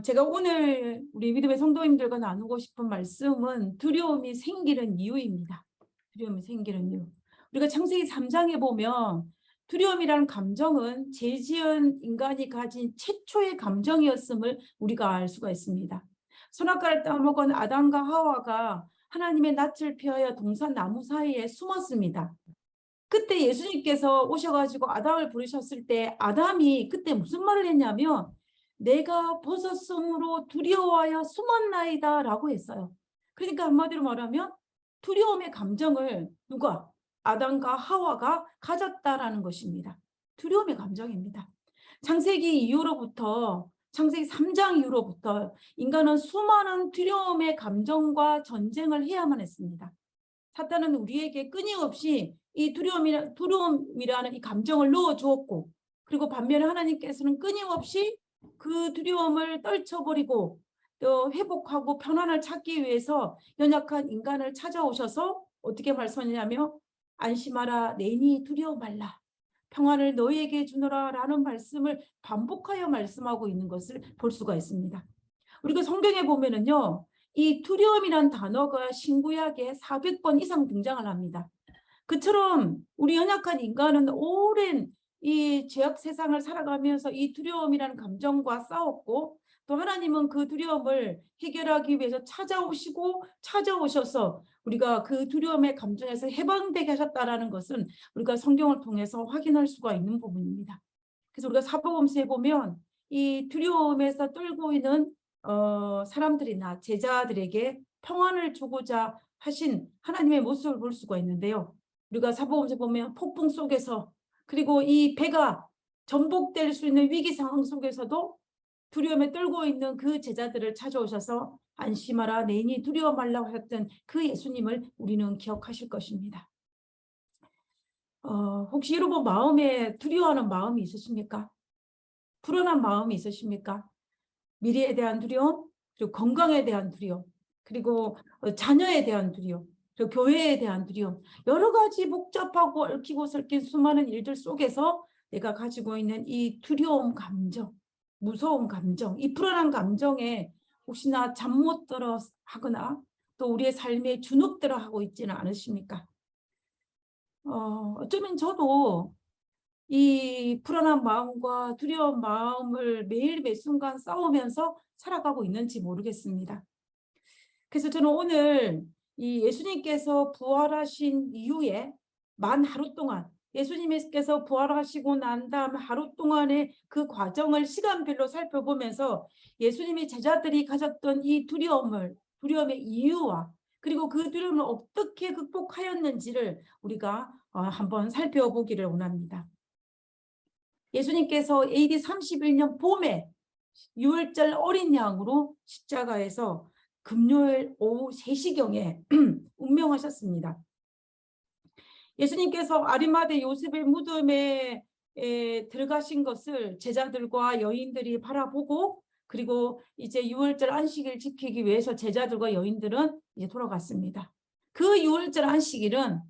제가 오늘 우리 믿음의 성도님들과 나누고 싶은 말씀은 두려움이 생기는 이유입니다. 두려움이 생기는 이유. 우리가 창세기 3장에 보면 두려움이라는 감정은 죄지은 인간이 가진 최초의 감정이었음을 우리가 알 수가 있습니다. 선악과를 따먹은 아담과 하와가 하나님의 낯을 피하여 동산 나무 사이에 숨었습니다. 그때 예수님께서 오셔가지고 아담을 부르셨을 때 아담이 그때 무슨 말을 했냐면 내가 벗었으므로 두려워하여 숨었나이다 라고 했어요. 그러니까 한마디로 말하면 두려움의 감정을 누가? 아담과 하와가 가졌다라는 것입니다. 두려움의 감정입니다. 창세기 이후로부터 창세기 3장 이후로부터 인간은 수많은 두려움의 감정과 전쟁을 해야만 했습니다. 사탄은 우리에게 끊임없이 이 두려움이라는 이 감정을 넣어주었고, 그리고 반면에 하나님께서는 끊임없이 그 두려움을 떨쳐버리고 또 회복하고 편안을 찾기 위해서 연약한 인간을 찾아오셔서 어떻게 말씀하냐면 안심하라 내니 두려워 말라 평안을 너희에게 주노라 라는 말씀을 반복하여 말씀하고 있는 것을 볼 수가 있습니다. 우리가 성경에 보면은요, 이 두려움이란 단어가 신구약에 400번 이상 등장을 합니다. 그처럼 우리 연약한 인간은 오랜 이 죄악 세상을 살아가면서 이 두려움이라는 감정과 싸웠고, 또 하나님은 그 두려움을 해결하기 위해서 찾아오셔서 우리가 그 두려움의 감정에서 해방되게 하셨다라는 것은 우리가 성경을 통해서 확인할 수가 있는 부분입니다. 그래서 우리가 사복음서에 보면 이 두려움에서 떨고 있는 사람들이나 제자들에게 평안을 주고자 하신 하나님의 모습을 볼 수가 있는데요. 우리가 사복음서 보면 폭풍 속에서, 그리고 이 배가 전복될 수 있는 위기 상황 속에서도 두려움에 떨고 있는 그 제자들을 찾아오셔서 안심하라 내니 두려워 말라고 하셨던 그 예수님을 우리는 기억하실 것입니다. 혹시 여러분 마음에 두려워하는 마음이 있으십니까? 불안한 마음이 있으십니까? 미래에 대한 두려움, 그리고 건강에 대한 두려움, 그리고 자녀에 대한 두려움, 그리고 교회에 대한 두려움, 여러 가지 복잡하고 얽히고 설킨 수많은 일들 속에서 내가 가지고 있는 이 두려움 감정, 무서운 감정, 이 불안한 감정에 혹시나 잠 못 들어 하거나 또 우리의 삶에 주눅들어 하고 있지는 않으십니까? 어쩌면 저도 이 불안한 마음과 두려운 마음을 매일 매 순간 싸우면서 살아가고 있는지 모르겠습니다. 그래서 저는 오늘 이 예수님께서 부활하신 이후에 만 하루 동안, 예수님께서 부활하시고 난 다음 하루 동안의 그 과정을 시간별로 살펴보면서 예수님의 제자들이 가졌던 이 두려움의 이유와 그리고 그 두려움을 어떻게 극복하였는지를 우리가 한번 살펴보기를 원합니다. 예수님께서 AD 31년 봄에 유월절 어린 양으로 십자가에서 금요일 오후 3시경에 운명하셨습니다. 예수님께서 아리마대 요셉의 무덤에 들어가신 것을 제자들과 여인들이 바라보고, 그리고 이제 유월절 안식일 지키기 위해서 제자들과 여인들은 이제 돌아갔습니다. 그 유월절 안식일은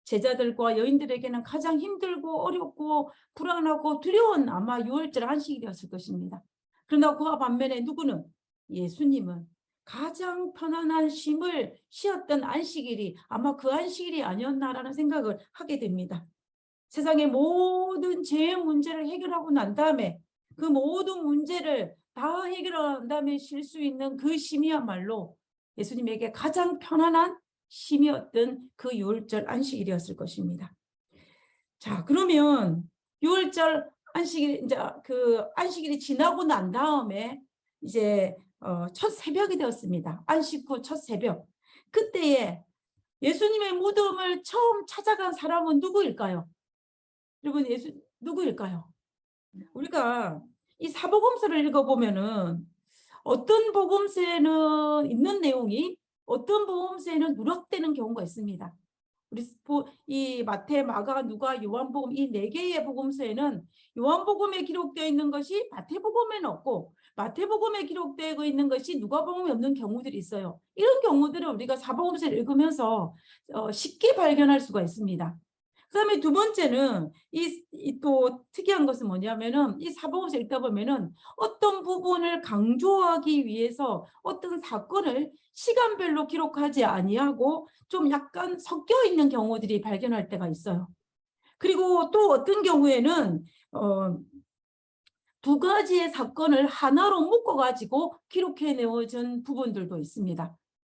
제자들과 여인들에게는 가장 힘들고 어렵고 불안하고 두려운 아마 유월절 안식일이었을 것입니다. 그러나 그와 반면에 누구는? 예수님은 가장 편안한 쉼을 쉬었던 안식일이 아마 그 안식일이 아니었나라는 생각을 하게 됩니다. 세상의 모든 죄의 문제를 해결하고 난 다음에 그 모든 문제를 다 해결한 다음에 쉴 수 있는 그 쉼이야말로 예수님에게 가장 편안한 쉼이었던 그 유월절 안식일이었을 것입니다. 자, 그러면 유월절 안식일, 이제 그 안식일이 지나고 난 다음에 이제 첫 새벽이 되었습니다. 안식 후 첫 새벽. 그때에 예수님의 무덤을 처음 찾아간 사람은 누구일까요? 여러분, 누구일까요? 우리가 이 사복음서를 읽어보면은 어떤 복음서에는 있는 내용이 어떤 복음서에는 누락되는 경우가 있습니다. 우리 이 마태, 마가, 누가, 요한복음 이 4개의 복음서에는 요한복음에 기록되어 있는 것이 마태복음에는 없고 마태복음에 기록되어 있는 것이 누가복음에 없는 경우들이 있어요. 이런 경우들을 우리가 사복음서를 읽으면서 쉽게 발견할 수가 있습니다. 그다음에 두 번째는 또 특이한 것은 뭐냐면은 이 사복음서 읽다 보면은 어떤 부분을 강조하기 위해서 어떤 사건을 시간별로 기록하지 아니하고 좀 약간 섞여 있는 경우들이 발견할 때가 있어요. 그리고 또 어떤 경우에는 두 가지의 사건을 하나로 묶어가지고 기록해 내어진 부분들도 있습니다.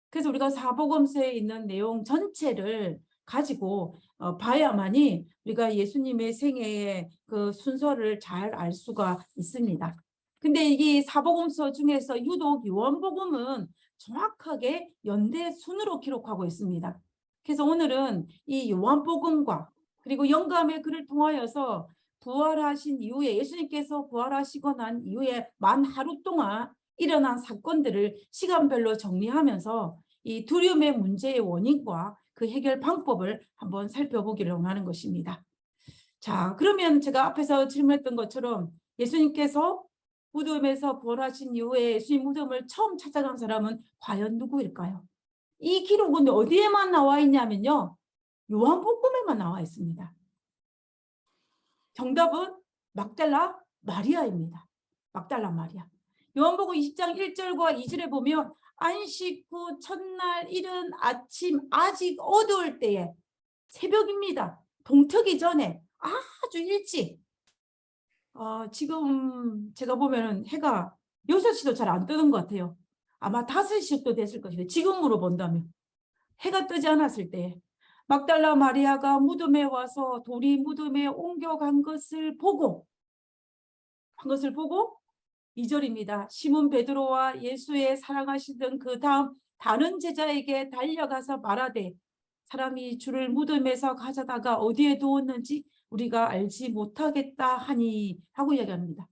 그래서 우리가 사복음서에 있는 내용 전체를 가지고 봐야만이 우리가 예수님의 생애의 그 순서를 잘 알 수가 있습니다. 근데 이 사복음서 중에서 유독 요한복음은 정확하게 연대 순으로 기록하고 있습니다. 그래서 오늘은 이 요한복음과 그리고 영감의 글을 통하여서 부활하신 이후에 예수님께서 부활하시고 난 이후에 만 하루 동안 일어난 사건들을 시간별로 정리하면서 이 두려움의 문제의 원인과 그 해결 방법을 한번 살펴보기를 원하는 것입니다. 자, 그러면 제가 앞에서 질문했던 것처럼 예수님께서 무덤에서 부활하신 이후에 예수님 무덤을 처음 찾아간 사람은 과연 누구일까요? 이 기록은 어디에만 나와 있냐면요. 요한복음에만 나와 있습니다. 정답은 막달라 마리아입니다. 막달라 마리아. 요한복음 20장 1절과 2절에 보면 안식 후 첫날 이른 아침 아직 어두울 때에 새벽입니다. 동트기 전에 아주 일찍 지금 제가 보면 해가 6시도 잘 안 뜨는 것 같아요. 아마 5시도 됐을 것이에요. 지금으로 본다면. 해가 뜨지 않았을 때 막달라 마리아가 무덤에 와서 돌이 무덤에 옮겨간 것을 보고 2절입니다. 시몬 베드로와 예수의 사랑하시던 그 다음 다른 제자에게 달려가서 말하되 사람이 주를 무덤에서 가져다가 어디에 두었는지 우리가 알지 못하겠다 하니 하고 이야기합니다.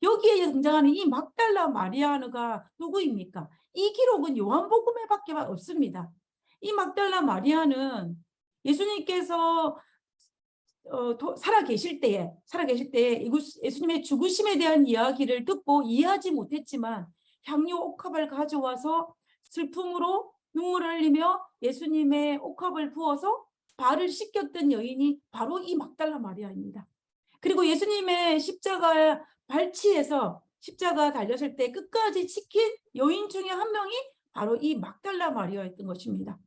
여기에 등장하는 이 막달라 마리아가 누구입니까? 이 기록은 요한복음에밖에 없습니다. 이 막달라 마리아는 예수님께서 살아계실 때에 예수님의 죽으심에 대한 이야기를 듣고 이해하지 못했지만 향유 옥합을 가져와서 슬픔으로 눈물을 흘리며 예수님의 옥합을 부어서 발을 씻겼던 여인이 바로 이 막달라 마리아입니다. 그리고 예수님의 십자가 발치에서 십자가 달렸을 때 끝까지 지킨 여인 중에 한 명이 바로 이 막달라 마리아였던 것입니다.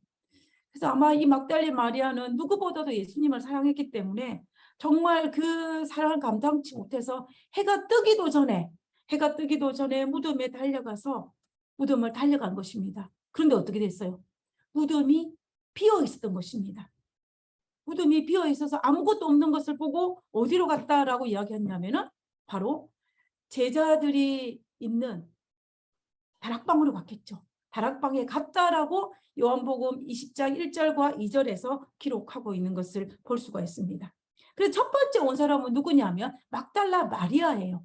그래서 아마 이 막달라 마리아는 누구보다도 예수님을 사랑했기 때문에 정말 그 사랑을 감당치 못해서 해가 뜨기도 전에 무덤에 달려가서 무덤을 달려간 것입니다. 그런데 어떻게 됐어요? 무덤이 비어 있었던 것입니다. 무덤이 비어 있어서 아무것도 없는 것을 보고 어디로 갔다라고 이야기했냐면은 바로 제자들이 있는 다락방으로 갔겠죠. 다락방에 갔다라고 요한복음 20장 1절과 2절에서 기록하고 있는 것을 볼 수가 있습니다. 그래서 첫 번째 온 사람은 누구냐면 막달라 마리아예요.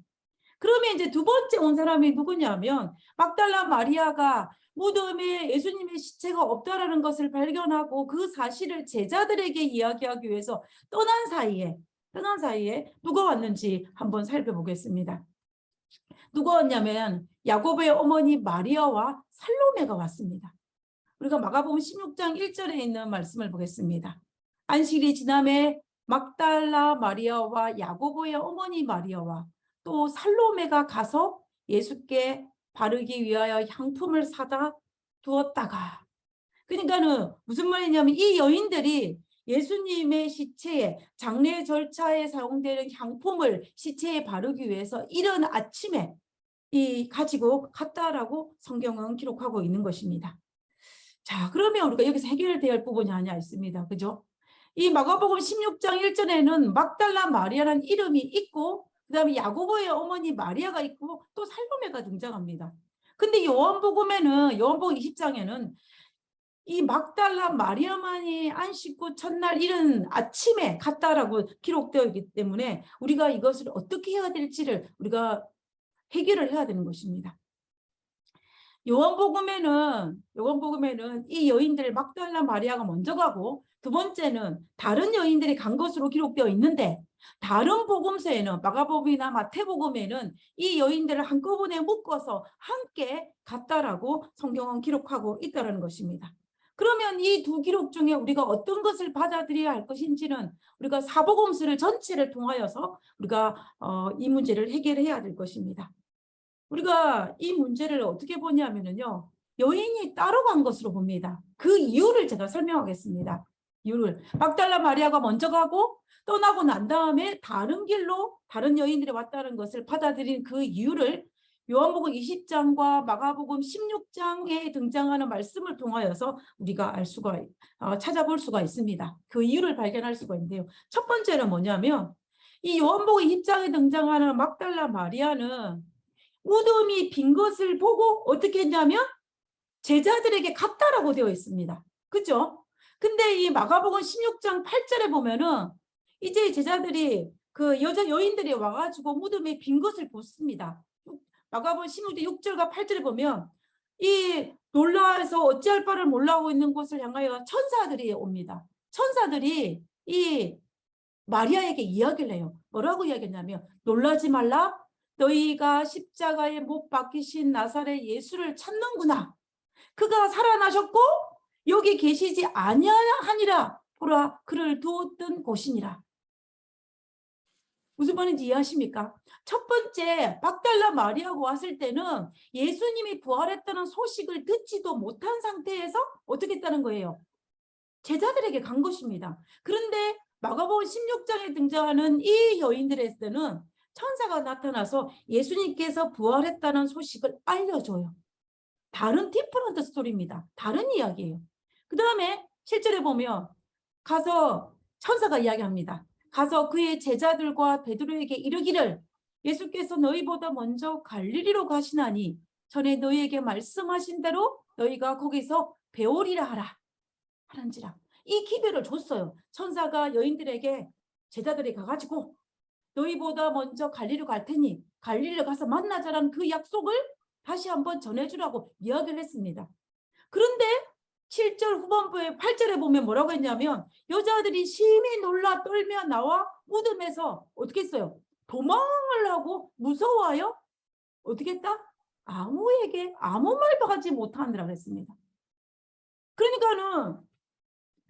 그러면 이제 두 번째 온 사람이 누구냐면 막달라 마리아가 무덤에 예수님의 시체가 없다라는 것을 발견하고 그 사실을 제자들에게 이야기하기 위해서 떠난 사이에 누가 왔는지 한번 살펴보겠습니다. 누가 왔냐면 야고보의 어머니 마리아와 살로메가 왔습니다. 우리가 마가복음 16장 1절에 있는 말씀을 보겠습니다. 안식일이 지남에 막달라 마리아와 야고보의 어머니 마리아와 또 살로메가 가서 예수께 바르기 위하여 향품을 사다 두었다가, 그러니까는 무슨 말이냐면 이 여인들이 예수님의 시체에 장례 절차에 사용되는 향품을 시체에 바르기 위해서 이른 아침에 가지고 갔다라고 성경은 기록하고 있는 것입니다. 자, 그러면 우리가 여기서 해결돼야 할 부분이 하나 있습니다. 그죠? 이 마가복음 16장 1절에는 막달라 마리아라는 이름이 있고 그 다음에 야고보의 어머니 마리아가 있고 또 살로메가 등장합니다. 근데 요한복음 20장에는 이 막달라 마리아만이 안식 후 첫날 이른 아침에 갔다라고 기록되어 있기 때문에 우리가 이것을 어떻게 해야 될지를 우리가 해결을 해야 되는 것입니다. 요한복음에는 이 여인들 막달라 마리아가 먼저 가고 두 번째는 다른 여인들이 간 것으로 기록되어 있는데 다른 복음서에는 마가복음이나 마태복음에는 이 여인들을 한꺼번에 묶어서 함께 갔다라고 성경은 기록하고 있다는 것입니다. 그러면 이 두 기록 중에 우리가 어떤 것을 받아들여야 할 것인지는 우리가 사복음서를 전체를 통하여서 우리가 이 문제를 해결해야 될 것입니다. 우리가 이 문제를 어떻게 보냐면요. 여인이 따로 간 것으로 봅니다. 그 이유를 제가 설명하겠습니다. 이유를. 막달라 마리아가 먼저 가고 떠나고 난 다음에 다른 길로 다른 여인들이 왔다는 것을 받아들인 그 이유를 요한복음 20장과 마가복음 16장에 등장하는 말씀을 통하여서 우리가 알 수가 찾아볼 수가 있습니다. 그 이유를 발견할 수가 있는데요. 첫 번째는 뭐냐면 이 요한복음 20장에 등장하는 막달라 마리아는 무덤이 빈 것을 보고 어떻게 했냐면 제자들에게 갔다라고 되어 있습니다. 그죠? 근데 이 마가복음 16장 8절에 보면은 이제 제자들이 그 여자 여인들이 와가지고 무덤에 빈 것을 보습니다. 마가복음 16장 6절과 8절에 보면 이 놀라서 어찌할 바를 몰라하고 있는 곳을 향하여 천사들이 옵니다. 천사들이 이 마리아에게 이야기를 해요. 뭐라고 이야기했냐면 놀라지 말라. 너희가 십자가에 못 박히신 나사렛 예수를 찾는구나. 그가 살아나셨고 여기 계시지 아니하니라. 보라 그를 두었던 곳이니라. 무슨 말인지 이해하십니까? 첫 번째 막달라 마리아가 왔을 때는 예수님이 부활했다는 소식을 듣지도 못한 상태에서 어떻게 했다는 거예요? 제자들에게 간 것입니다. 그런데 마가복음 16장에 등장하는 이 여인들의 때는 천사가 나타나서 예수님께서 부활했다는 소식을 알려줘요. 다른 디퍼런트 스토리입니다. 다른 이야기예요. 그 다음에 실제로 보면 가서 천사가 이야기합니다. 가서 그의 제자들과 베드로에게 이르기를 예수께서 너희보다 먼저 갈릴리로 가시나니 전에 너희에게 말씀하신 대로 너희가 거기서 배우리라 하는지라. 이 기별을 줬어요. 천사가 여인들에게 제자들이 가가지고 너희보다 먼저 갈릴리로 갈 테니 갈릴리로 가서 만나자라는 그 약속을 다시 한번 전해주라고 이야기를 했습니다. 그런데 7절 후반부에 8절에 보면 뭐라고 했냐면 여자들이 심히 놀라 떨며 나와 무덤에서 어떻게 했어요? 도망을 하고 무서워하여 어떻게 했다? 아무에게 아무 말도 하지 못하느라 그랬습니다. 그러니까는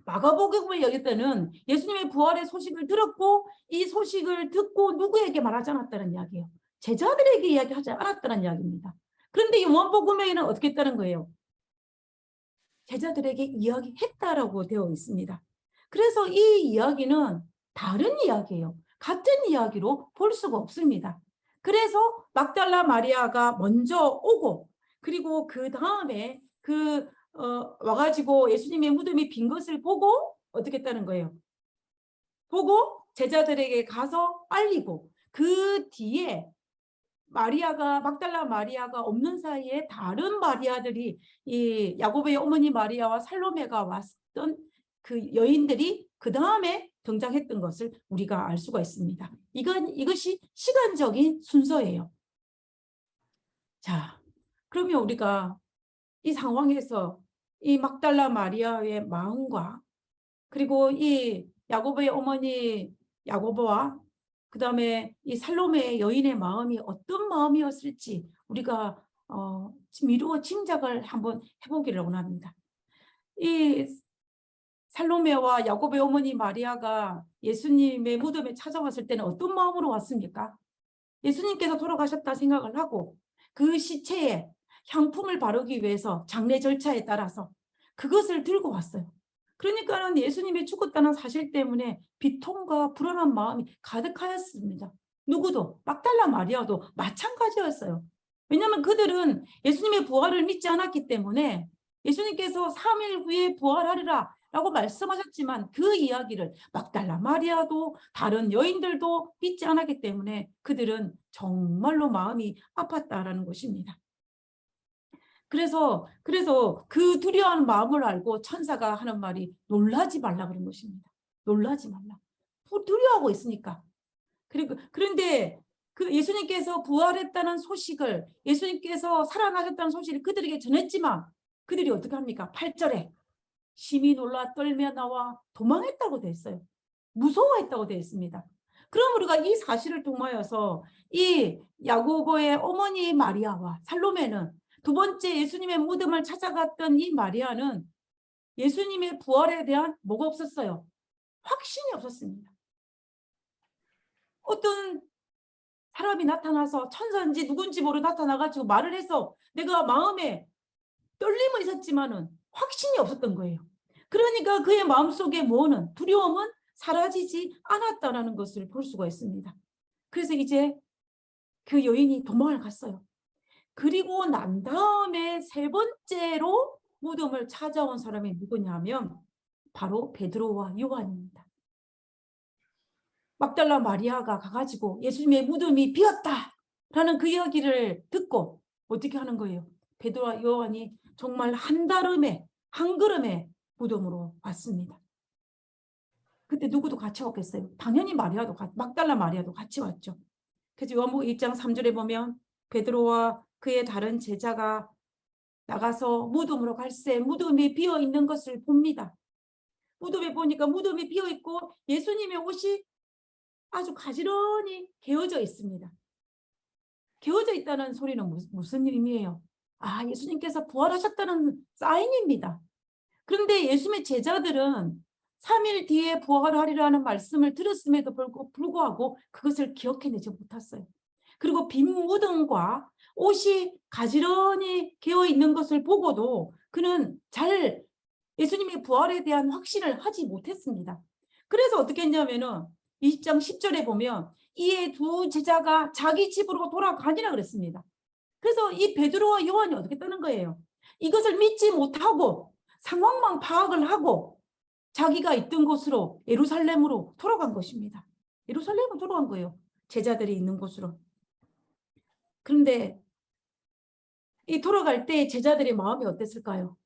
마가복음을 여길 때는 예수님의 부활의 소식을 들었고 이 소식을 듣고 누구에게 말하지 않았다는 이야기예요. 제자들에게 이야기하지 않았다는 이야기입니다. 그런데 요한복음에는 어떻게 했다는 거예요? 제자들에게 이야기했다라고 되어 있습니다. 그래서 이 이야기는 다른 이야기예요. 같은 이야기로 볼 수가 없습니다. 그래서 막달라 마리아가 먼저 오고 그리고 그 다음에 와가지고 예수님의 무덤이 빈 것을 보고 어떻게 했다는 거예요? 보고 제자들에게 가서 알리고 그 뒤에 막달라 마리아가 없는 사이에 다른 마리아들이 이 야고보의 어머니 마리아와 살로메가 왔던 그 여인들이 그 다음에 등장했던 것을 우리가 알 수가 있습니다. 이것이 시간적인 순서예요. 자, 그러면 우리가 이 상황에서 이 막달라 마리아의 마음과 그리고 이 야고보의 어머니 야고보와 그 다음에 이 살로메의 여인의 마음이 어떤 마음이었을지 우리가 미루어 짐작을 한번 해보기를 원합니다. 이 살로메와 야고보의 어머니 마리아가 예수님의 무덤에 찾아왔을 때는 어떤 마음으로 왔습니까? 예수님께서 돌아가셨다 생각을 하고 그 시체에 향품을 바르기 위해서 장례 절차에 따라서 그것을 들고 왔어요. 그러니까는 예수님이 죽었다는 사실 때문에 비통과 불안한 마음이 가득하였습니다. 누구도 막달라 마리아도 마찬가지였어요. 왜냐하면 그들은 예수님의 부활을 믿지 않았기 때문에 예수님께서 3일 후에 부활하리라 라고 말씀하셨지만 그 이야기를 막달라 마리아도 다른 여인들도 믿지 않았기 때문에 그들은 정말로 마음이 아팠다라는 것입니다. 그래서 그 두려워하는 마음을 알고 천사가 하는 말이 놀라지 말라 그런 것입니다. 놀라지 말라. 두려워하고 있으니까. 그런데 그 예수님께서 부활했다는 소식을 예수님께서 살아나셨다는 소식을 그들에게 전했지만 그들이 어떻게 합니까? 8절에 심히 놀라 떨며 나와 도망했다고 되어 있어요. 무서워했다고 되어 있습니다. 그럼 우리가 이 사실을 통하여서 이 야고보의 어머니 마리아와 살로메는 두 번째 예수님의 무덤을 찾아갔던 이 마리아는 예수님의 부활에 대한 뭐가 없었어요? 확신이 없었습니다. 어떤 사람이 나타나서 천사인지 누군지 모르고 나타나가지고 말을 해서 내가 마음에 떨림은 있었지만은 확신이 없었던 거예요. 그러니까 그의 마음속에 뭐는 두려움은 사라지지 않았다라는 것을 볼 수가 있습니다. 그래서 이제 그 여인이 도망을 갔어요. 그리고 난 다음에 세 번째로 무덤을 찾아온 사람이 누구냐면 바로 베드로와 요한입니다. 막달라 마리아가 가가지고 예수님의 무덤이 비었다라는 그 이야기를 듣고 어떻게 하는 거예요? 베드로와 요한이 정말 한 걸음에 무덤으로 왔습니다. 그때 누구도 같이 왔겠어요? 당연히 막달라 마리아도 같이 왔죠. 그래서 요한복음 1장 3절에 보면 베드로와 그의 다른 제자가 나가서 무덤으로 갈새 무덤이 비어 있는 것을 봅니다. 무덤에 보니까 무덤이 비어 있고 예수님의 옷이 아주 가지런히 개어져 있습니다. 개어져 있다는 소리는 무슨 의미예요? 아, 예수님께서 부활하셨다는 사인입니다. 그런데 예수님의 제자들은 3일 뒤에 부활하리라는 말씀을 들었음에도 불구하고 그것을 기억해내지 못했어요. 그리고 빈 무덤과 옷이 가지런히 개어 있는 것을 보고도 그는 잘 예수님의 부활에 대한 확신을 하지 못했습니다. 그래서 어떻게 했냐면은 20장 10절에 보면 이에 두 제자가 자기 집으로 돌아가니라 그랬습니다. 그래서 이 베드로와 요한이 어떻게 뜨는 거예요? 이것을 믿지 못하고 상황만 파악을 하고 자기가 있던 곳으로 예루살렘으로 돌아간 것입니다. 예루살렘으로 돌아간 거예요. 제자들이 있는 곳으로. 그런데 이 돌아갈 때 제자들의 마음이 어땠을까요?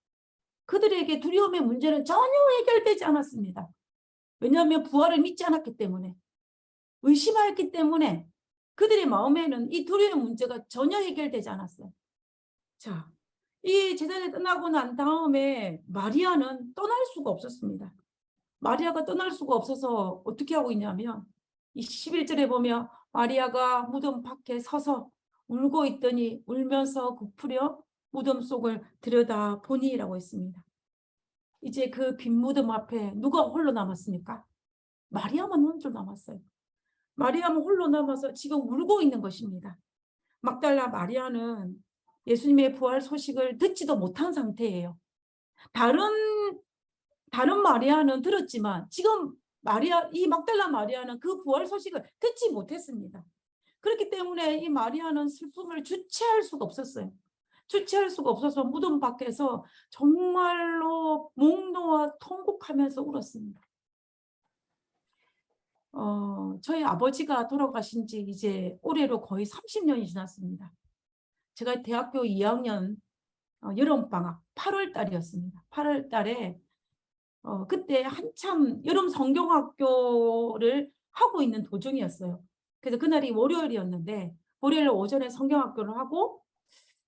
그들에게 두려움의 문제는 전혀 해결되지 않았습니다. 왜냐하면 부활을 믿지 않았기 때문에, 의심하였기 때문에 그들의 마음에는 이 두려움의 문제가 전혀 해결되지 않았어요. 자, 이 제자들이 떠나고 난 다음에 마리아는 떠날 수가 없었습니다. 마리아가 떠날 수가 없어서 어떻게 하고 있냐면 이 11절에 보면 마리아가 무덤 밖에 서서 울고 있더니 울면서 굽으려 무덤 속을 들여다보니라고 했습니다. 이제 그 빈 무덤 앞에 누가 홀로 남았습니까? 마리아만 혼자 남았어요. 마리아만 홀로 남아서 지금 울고 있는 것입니다. 막달라 마리아는 예수님의 부활 소식을 듣지도 못한 상태예요. 다른 마리아는 들었지만 지금 이 막달라 마리아는 그 부활 소식을 듣지 못했습니다. 그렇기 때문에 이 마리아는 슬픔을 주체할 수가 없었어요. 주체할 수가 없어서 무덤 밖에서 정말로 목 놓아 통곡하면서 울었습니다. 저희 아버지가 돌아가신 지 이제 올해로 거의 30년이 지났습니다. 제가 대학교 2학년 여름방학 8월 달이었습니다. 8월 달에 그때 한참 여름 성경학교를 하고 있는 도중이었어요. 그래서 그날이 월요일이었는데 월요일 오전에 성경학교를 하고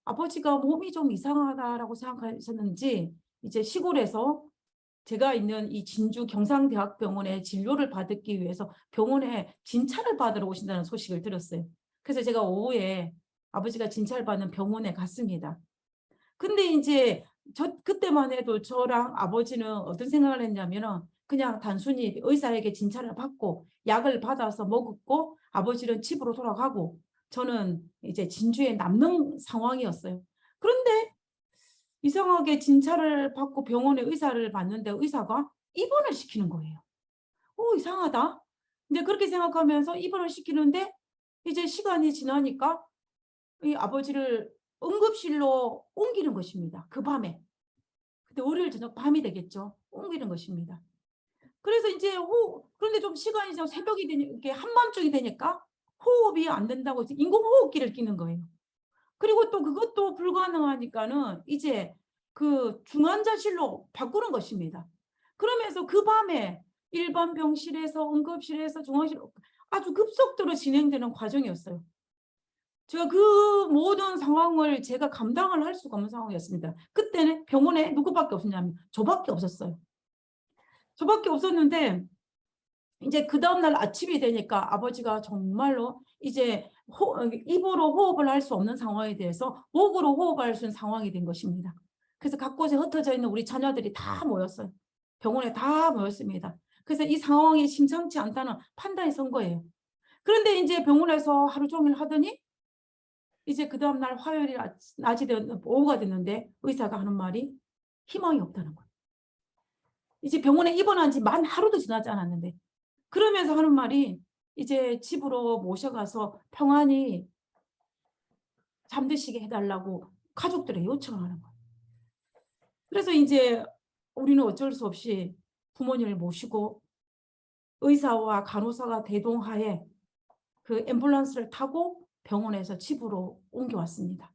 아버지가 몸이 좀 이상하다라고 생각하셨는지 이제 시골에서 제가 있는 이 진주 경상대학병원에 진료를 받기 위해서 병원에 진찰을 받으러 오신다는 소식을 들었어요. 그래서 제가 오후에 아버지가 진찰받는 병원에 갔습니다. 근데 이제 그때만 해도 저랑 아버지는 어떤 생각을 했냐면은 그냥 단순히 의사에게 진찰을 받고 약을 받아서 먹었고 아버지는 집으로 돌아가고 저는 이제 진주에 남는 상황이었어요. 그런데 이상하게 진찰을 받고 병원에 의사를 봤는데 의사가 입원을 시키는 거예요. 이상하다. 근데 그렇게 생각하면서 입원을 시키는데 이제 시간이 지나니까 이 아버지를 응급실로 옮기는 것입니다. 그 밤에. 그때 월요일 저녁 밤이 되겠죠. 옮기는 것입니다. 그래서 이제 그런데 좀 시간이 좀 새벽이 되니까 이렇게 한밤중이 되니까 호흡이 안 된다고 해서 인공호흡기를 끼는 거예요. 그리고 또 그것도 불가능하니까는 이제 그 중환자실로 바꾸는 것입니다. 그러면서 그 밤에 일반 병실에서 응급실에서 중환실로 아주 급속도로 진행되는 과정이었어요. 제가 그 모든 상황을 제가 감당을 할 수가 없는 상황이었습니다. 그때는 병원에 누구밖에 없었냐면 저밖에 없었어요. 저밖에 없었는데 이제 그 다음날 아침이 되니까 아버지가 정말로 이제 입으로 호흡을 할 수 없는 상황에 대해서 목으로 호흡할 수 있는 상황이 된 것입니다. 그래서 각 곳에 흩어져 있는 우리 자녀들이 다 모였어요. 병원에 다 모였습니다. 그래서 이 상황이 심상치 않다는 판단이 선 거예요. 그런데 이제 병원에서 하루 종일 하더니 이제 그 다음날 화요일이 낮이 오후가 됐는데 의사가 하는 말이 희망이 없다는 거예요. 이제 병원에 입원한 지 만 하루도 지나지 않았는데 그러면서 하는 말이 이제 집으로 모셔가서 평안히 잠드시게 해달라고 가족들의 요청을 하는 거예요. 그래서 이제 우리는 어쩔 수 없이 부모님을 모시고 의사와 간호사가 대동하에 그 앰뷸런스를 타고 병원에서 집으로 옮겨왔습니다.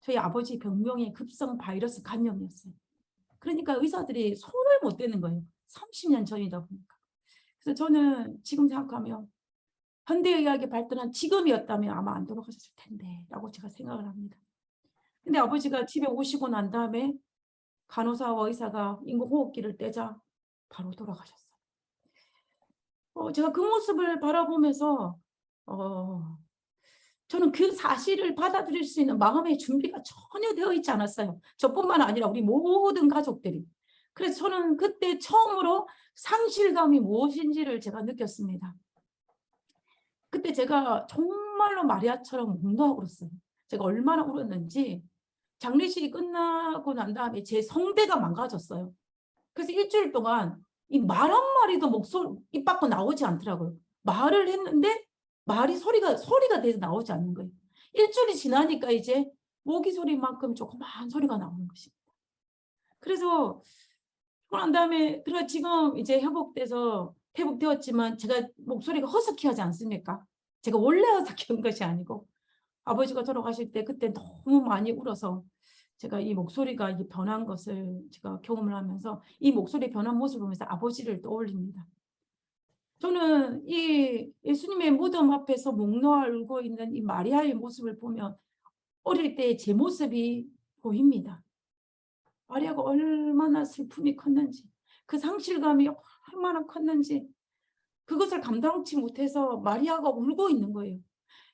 저희 아버지 병명이 급성 바이러스 감염이었어요. 그러니까 의사들이 손을 못 대는 거예요. 30년 전이다 보니까. 그래서 저는 지금 생각하면 현대의학이 발전한 지금이었다면 아마 안 돌아가셨을 텐데 라고 제가 생각을 합니다. 근데 아버지가 집에 오시고 난 다음에 간호사와 의사가 인공호흡기를 떼자 바로 돌아가셨어요. 제가 그 모습을 바라보면서 저는 그 사실을 받아들일 수 있는 마음의 준비가 전혀 되어 있지 않았어요. 저뿐만 아니라 우리 모든 가족들이. 그래서 저는 그때 처음으로 상실감이 무엇인지를 제가 느꼈습니다. 그때 제가 정말로 마리아처럼 몽롱하고 울었어요. 제가 얼마나 울었는지 장례식이 끝나고 난 다음에 제 성대가 망가졌어요. 그래서 일주일 동안 이 말 한마디도 입 밖으로 나오지 않더라고요. 말을 했는데 말이 소리가 돼서 나오지 않는 거예요. 일주일이 지나니까 이제 모기 소리만큼 조그마한 소리가 나오는 것입니다. 그래서 그런 다음에 그래 지금 이제 회복되었지만 제가 목소리가 허스키하지 않습니까? 제가 원래 허스키한 것이 아니고 아버지가 돌아가실 때 그때 너무 많이 울어서 제가 이 목소리가 이게 변한 것을 제가 경험을 하면서 이 목소리 변한 모습을 보면서 아버지를 떠올립니다. 저는 이 예수님의 무덤 앞에서 목 놓아 울고 있는 이 마리아의 모습을 보면 어릴 때 제 모습이 보입니다. 마리아가 얼마나 슬픔이 컸는지 그 상실감이 얼마나 컸는지 그것을 감당치 못해서 마리아가 울고 있는 거예요.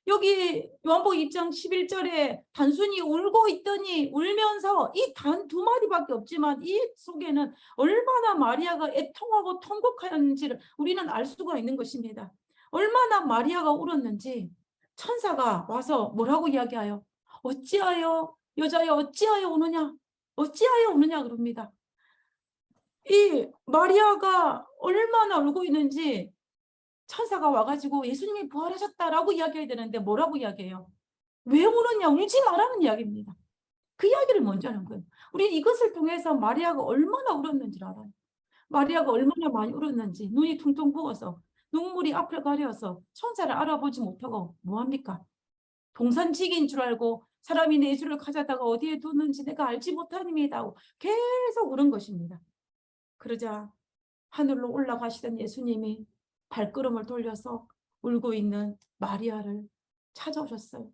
여기 요한복음 2장 11절에 단순히 울고 있더니 울면서 이 단 두 마디밖에 없지만 이 속에는 얼마나 마리아가 애통하고 통곡하였는지를 우리는 알 수가 있는 것입니다. 얼마나 마리아가 울었는지 천사가 와서 뭐라고 이야기하여 어찌하여 여자여 어찌하여 우느냐 어찌하여 우느냐 그럽니다. 이 마리아가 얼마나 울고 있는지 천사가 와가지고 예수님이 부활하셨다라고 이야기해야 되는데 뭐라고 이야기해요? 왜 우느냐? 울지 말라는 이야기입니다. 그 이야기를 먼저 하는 거예요. 우리는 이것을 통해서 마리아가 얼마나 울었는지를 알아요. 마리아가 얼마나 많이 울었는지 눈이 퉁퉁 부어서 눈물이 앞을 가려서 천사를 알아보지 못하고 뭐합니까? 동산지기인 줄 알고 사람이 내 주를 가져다가 어디에 두는지 내가 알지 못하니이다 하고 계속 울은 것입니다. 그러자 하늘로 올라가시던 예수님이 발걸음을 돌려서 울고 있는 마리아를 찾아오셨어요.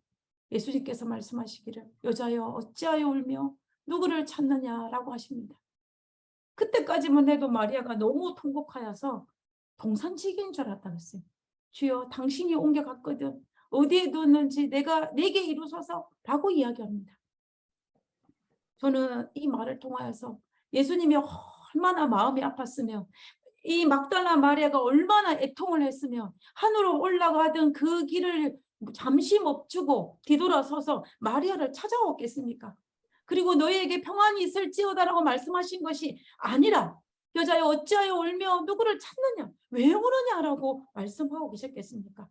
예수님께서 말씀하시기를 여자여 어찌하여 울며 누구를 찾느냐라고 하십니다. 그때까지만 해도 마리아가 너무 통곡하여서 동산지기인 줄 알았다고 했어요. 주여 당신이 옮겨갔거든. 어디에 뒀는지 내게 이루소서 라고 이야기합니다. 저는 이 말을 통하여서 예수님이 얼마나 마음이 아팠으며 이 막달라 마리아가 얼마나 애통을 했으며 하늘로 올라가던 그 길을 잠시 멈추고 뒤돌아서서 마리아를 찾아왔겠습니까? 그리고 너희에게 평안이 있을지어다라고 말씀하신 것이 아니라 여자여 어찌하여 울며 누구를 찾느냐 왜 울느냐라고 말씀하고 계셨겠습니까?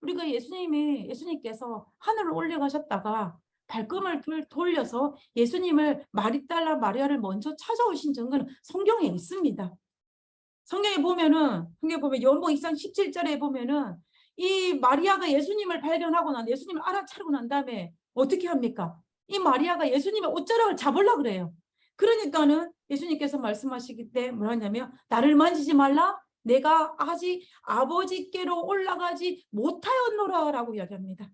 우리가 예수님께서 하늘로 올라가셨다가 발걸음을 돌려서 예수님을 막달라 마리아를 먼저 찾아오신 증거는 성경에 있습니다. 성경에 보면 요한복음 2장 17절에 보면은 이 마리아가 예수님을 발견하고 예수님을 알아차리고 난 다음에 어떻게 합니까? 이 마리아가 예수님의 옷자락을 잡으려고 그래요. 그러니까는 예수님께서 말씀하시기 때 뭐라 하냐면 나를 만지지 말라 내가 아직 아버지께로 올라가지 못하였노라 라고 이야기합니다.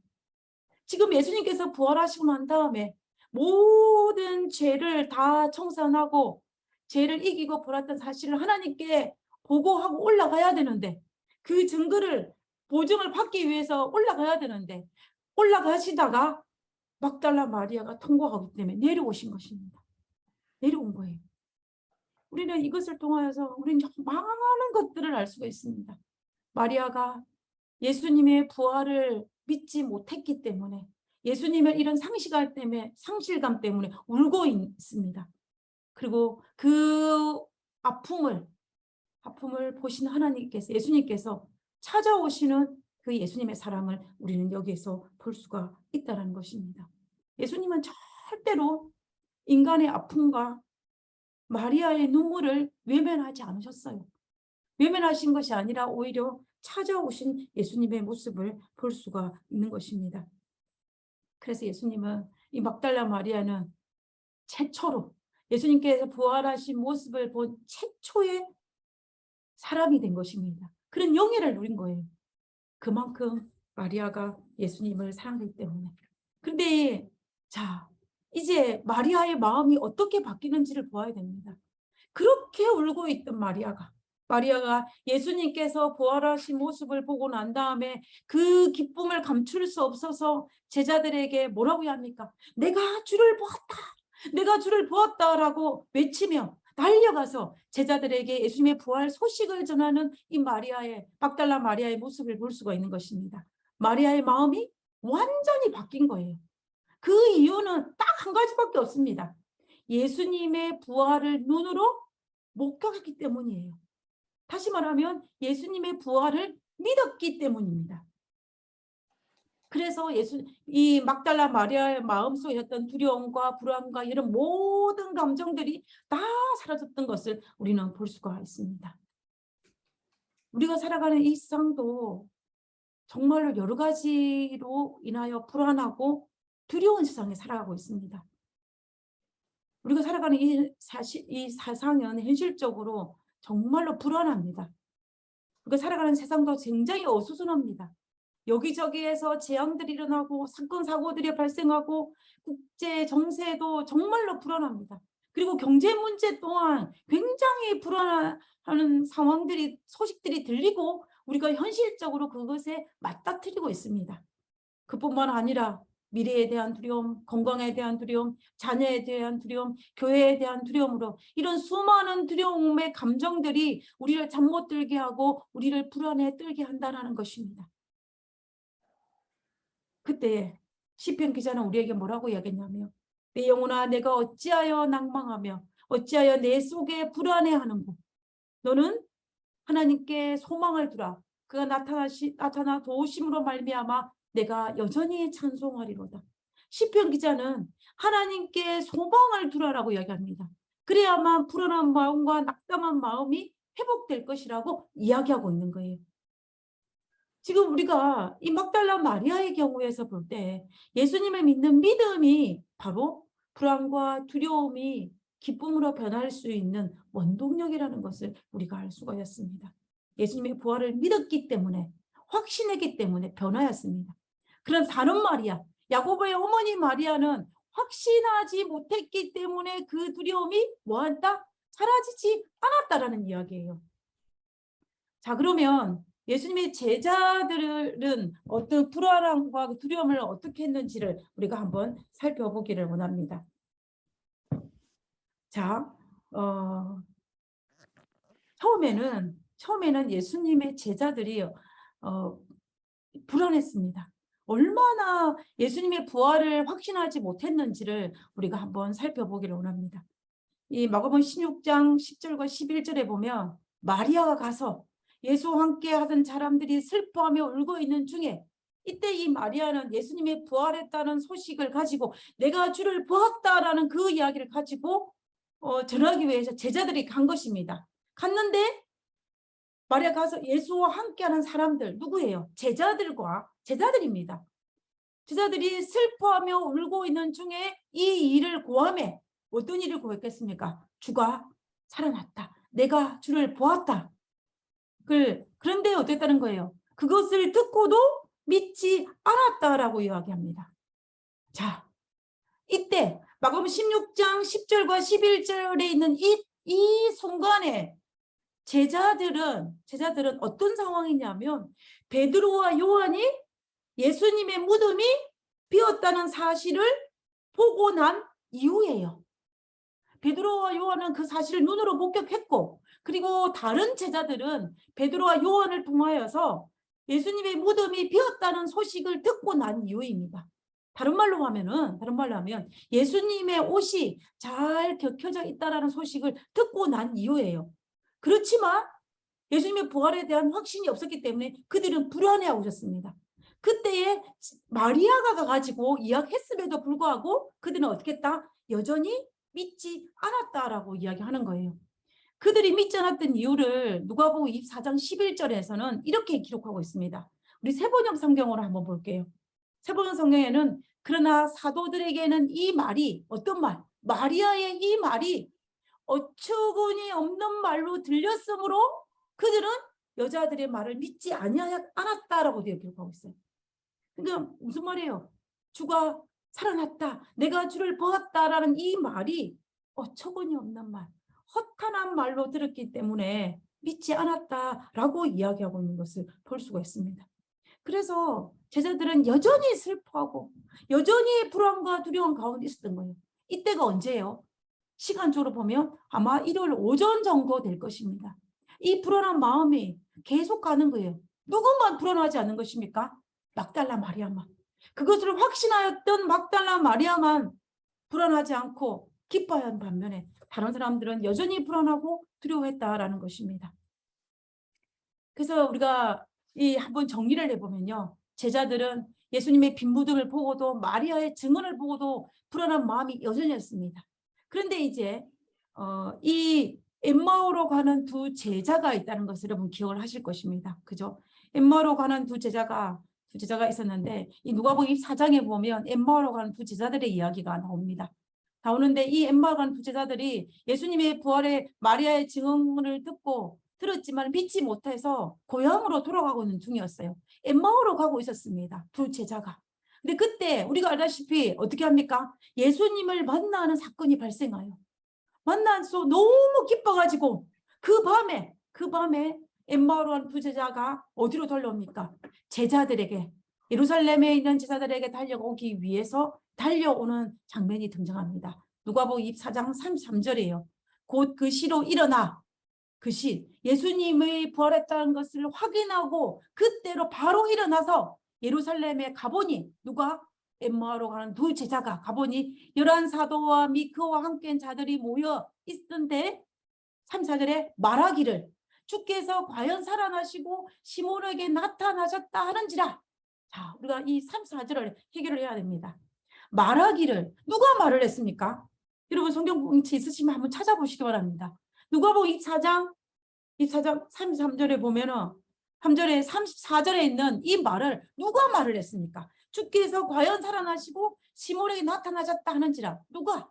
지금 예수님께서 부활하시고 난 다음에 모든 죄를 다 청산하고 죄를 이기고 벌었던 사실을 하나님께 보고하고 올라가야 되는데 그 증거를 보증을 받기 위해서 올라가야 되는데 올라가시다가 막달라 마리아가 통과하기 때문에 내려오신 것입니다. 내려온 거예요. 우리는 이것을 통하여서 우리는 많은 것들을 알 수가 있습니다. 마리아가 예수님의 부활을 믿지 못했기 때문에, 예수님의 이런 상실감 때문에 울고 있습니다. 그리고 그 아픔을 보시는 하나님께서, 예수님께서 찾아오시는 그 예수님의 사랑을 우리는 여기에서 볼 수가 있다는 것입니다. 예수님은 절대로 인간의 아픔과 마리아의 눈물을 외면하지 않으셨어요. 외면하신 것이 아니라 오히려 찾아오신 예수님의 모습을 볼 수가 있는 것입니다. 그래서 예수님은, 이 막달라 마리아는 최초로 예수님께서 부활하신 모습을 본 최초의 사람이 된 것입니다. 그런 영예를 누린 거예요. 그만큼 마리아가 예수님을 사랑하기 때문에. 그런데 자, 이제 마리아의 마음이 어떻게 바뀌는지를 보아야 됩니다. 그렇게 울고 있던 마리아가 예수님께서 부활하신 모습을 보고 난 다음에 그 기쁨을 감출 수 없어서 제자들에게 뭐라고 해야 합니까? 내가 주를 보았다. 내가 주를 보았다라고 외치며 달려가서 제자들에게 예수님의 부활 소식을 전하는 이 막달라 마리아의 모습을 볼 수가 있는 것입니다. 마리아의 마음이 완전히 바뀐 거예요. 그 이유는 딱 한 가지밖에 없습니다. 예수님의 부활을 눈으로 목격했기 때문이에요. 다시 말하면 예수님의 부활을 믿었기 때문입니다. 그래서 이 막달라 마리아의 마음속에 있던 두려움과 불안과 이런 모든 감정들이 다 사라졌던 것을 우리는 볼 수가 있습니다. 우리가 살아가는 이 세상도 정말로 여러 가지로 인하여 불안하고 두려운 세상에 살아가고 있습니다. 우리가 살아가는 이 세상은 현실적으로 정말로 불안합니다. 우리가 살아가는 세상도 굉장히 어수선합니다. 여기저기에서 재앙들이 일어나고 사건 사고들이 발생하고 국제 정세도 정말로 불안합니다. 그리고 경제 문제 또한 굉장히 불안한 소식들이 들리고 우리가 현실적으로 그것에 맞닥뜨리고 있습니다. 그뿐만 아니라 미래에 대한 두려움, 건강에 대한 두려움, 자녀에 대한 두려움, 교회에 대한 두려움으로 이런 수많은 두려움의 감정들이 우리를 잠 못 들게 하고 우리를 불안에 떨게 한다는 것입니다. 그때 시편 기자는 우리에게 뭐라고 이야기했냐면, 내 영혼아 내가 어찌하여 낭망하며 어찌하여 내 속에 불안해하는고. 너는 하나님께 소망을 두라. 그가 나타나 도우심으로 말미암아 내가 여전히 찬송하리로다. 시편 기자는 하나님께 소망을 두라라고 이야기합니다. 그래야만 불안한 마음과 낙담한 마음이 회복될 것이라고 이야기하고 있는 거예요. 지금 우리가 이 막달라 마리아의 경우에서 볼 때 예수님을 믿는 믿음이 바로 불안과 두려움이 기쁨으로 변할 수 있는 원동력이라는 것을 우리가 알 수가 있습니다. 예수님의 부활을 믿었기 때문에, 확신했기 때문에 변화였습니다. 그런 다른 마리아, 야고보의 어머니 마리아는 확신하지 못했기 때문에 그 두려움이 뭐한다? 사라지지 않았다라는 이야기예요. 자, 그러면 예수님의 제자들은 어떤 불안함과 두려움을 어떻게 했는지를 우리가 한번 살펴보기를 원합니다. 자, 처음에는 예수님의 제자들이 불안했습니다. 얼마나 예수님의 부활을 확신하지 못했는지를 우리가 한번 살펴보기를 원합니다. 이 마가복음 16장 10절과 11절에 보면 마리아가 가서 예수와 함께 하던 사람들이 슬퍼하며 울고 있는 중에 이때 이 마리아는 예수님의 부활했다는 소식을 가지고 내가 주를 보았다라는 그 이야기를 가지고 전하기 위해서 제자들이 간 것입니다. 갔는데 마리아 가서 예수와 함께하는 사람들 누구예요? 제자들입니다. 제자들이 슬퍼하며 울고 있는 중에 이 일을 고하며 어떤 일을 고했겠습니까? 주가 살아났다. 내가 주를 보았다. 그런데 어땠다는 거예요? 그것을 듣고도 믿지 않았다라고 이야기합니다. 자, 이때 마가복음 16장 10절과 11절에 있는 이 순간에 제자들은 어떤 상황이냐면 베드로와 요한이 예수님의 무덤이 비었다는 사실을 보고 난 이후예요. 베드로와 요한은 그 사실을 눈으로 목격했고, 그리고 다른 제자들은 베드로와 요한을 통하여서 예수님의 무덤이 비었다는 소식을 듣고 난 이후입니다. 다른 말로 하면 예수님의 옷이 잘 겹쳐져 있다는 소식을 듣고 난 이후예요. 그렇지만 예수님의 부활에 대한 확신이 없었기 때문에 그들은 불안해하고 있었습니다. 그때에 마리아가 가가지고 이야기했음에도 불구하고 그들은 어떻게 했다? 여전히 믿지 않았다라고 이야기하는 거예요. 그들이 믿지 않았던 이유를 누가복음 24장 11절에서는 이렇게 기록하고 있습니다. 우리 세번역 성경으로 한번 볼게요. 세번역 성경에는 그러나 사도들에게는 이 말이 어떤 말? 마리아의 이 말이 어처구니 없는 말로 들렸으므로 그들은 여자들의 말을 믿지 않았다라고 되어 기록하고 있어요. 그러니까 무슨 말이에요? 주가 살아났다, 내가 주를 보았다라는 이 말이 어처구니 없는 말, 허탄한 말로 들었기 때문에 믿지 않았다라고 이야기하고 있는 것을 볼 수가 있습니다. 그래서 제자들은 여전히 슬퍼하고 여전히 불안과 두려움 가운데 있었던 거예요. 이때가 언제예요? 시간적으로 보면 아마 일요일 오전 정도 될 것입니다. 이 불안한 마음이 계속 가는 거예요. 누구만 불안하지 않는 것입니까? 막달라 마리아만. 그것을 확신하였던 막달라 마리아만 불안하지 않고 기뻐하는 반면에 다른 사람들은 여전히 불안하고 두려워했다라는 것입니다. 그래서 우리가 한번 정리를 해보면요. 제자들은 예수님의 빈 무덤을 보고도 마리아의 증언을 보고도 불안한 마음이 여전했습니다. 그런데 이제 이 엠마오로 가는 두 제자가 있다는 것을 여러분 기억을 하실 것입니다. 그죠? 엠마오로 가는 두 제자가 있었는데 이 누가복음 24장에 보면 엠마오로 가는 두 제자들의 이야기가 나오는데 이 엠마오로 가는 두 제자들이 예수님의 부활의 마리아의 증언을 들었지만 믿지 못해서 고향으로 돌아가고 있는 중이었어요. 엠마오로 가고 있었습니다. 두 제자가. 근데 그때 우리가 알다시피 어떻게 합니까? 예수님을 만나는 사건이 발생해요. 만나서 너무 기뻐가지고 그 밤에 엠마오로 간 두 제자가 어디로 달려옵니까? 제자들에게, 예루살렘에 있는 제자들에게 달려오기 위해서 달려오는 장면이 등장합니다. 누가복음 24장 33절이에요. 곧 그 시로 일어나, 그 시, 예수님의 부활했다는 것을 확인하고 그때로 바로 일어나서 예루살렘에 가보니, 누가? 엠마오로 가는 두 제자가 가보니 11사도와 및 그와 함께한 자들이 모여 있던데 3~4절에 말하기를 주께서 과연 살아나시고 시몬에게 나타나셨다 하는지라. 자, 우리가 이 3~4절을 해결을 해야 됩니다. 말하기를, 누가 말을 했습니까? 여러분 성경 공치 있으시면 한번 찾아보시기 바랍니다. 누가복음 24장 33절에 보면은 3절에 34절에 있는 이 말을 누가 말을 했습니까? 주께서 과연 살아나시고 시몬에게 나타나셨다 하는지라. 누가?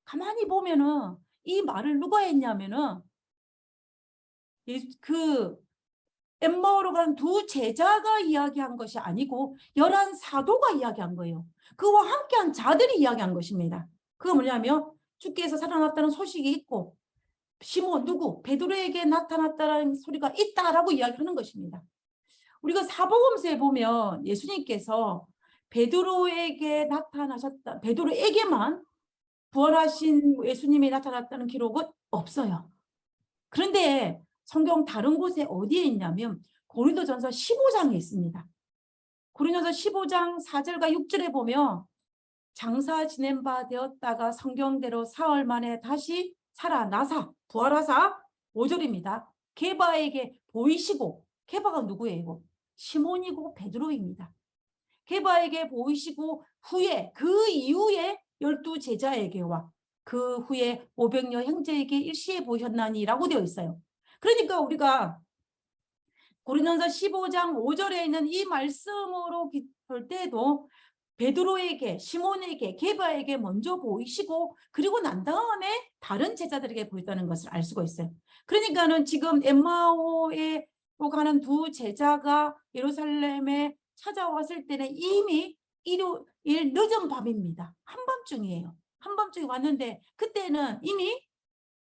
가만히 보면은 이 말을 누가 했냐면은 그 엠마오로 간 두 제자가 이야기한 것이 아니고 11사도가 이야기한 거예요. 그와 함께한 자들이 이야기한 것입니다. 그거 뭐냐면 주께서 살아났다는 소식이 있고 시몬 누구? 베드로에게 나타났다는 소리가 있다라고 이야기하는 것입니다. 우리가 사복음서에 보면 예수님께서 베드로에게 나타나셨다, 베드로에게만 부활하신 예수님이 나타났다는 기록은 없어요. 그런데 성경 다른 곳에 어디에 있냐면 고린도전서 15장에 있습니다. 고린도전서 15장 4절과 6절에 보면 장사 지낸 바 되었다가 성경대로 사흘 만에 다시 살아나사 부활하사 5절입니다. 게바에게 보이시고, 게바가 누구예요? 시몬이고 베드로입니다. 게바에게 보이시고 그 이후에 12 제자에게와 그 후에 500여 형제에게 일시에 보셨나니라고 되어 있어요. 그러니까 우리가 고린도전서 15장 5절에 있는 이 말씀으로 볼 때도 베드로에게, 시몬에게, 게바에게 먼저 보이시고 그리고 난 다음에 다른 제자들에게 보였다는 것을 알 수가 있어요. 그러니까는 지금 엠마오에 가는 두 제자가 예루살렘에 찾아왔을 때는 이미 일요일 늦은 밤입니다. 한밤중이에요. 한밤중에 왔는데 그때는 이미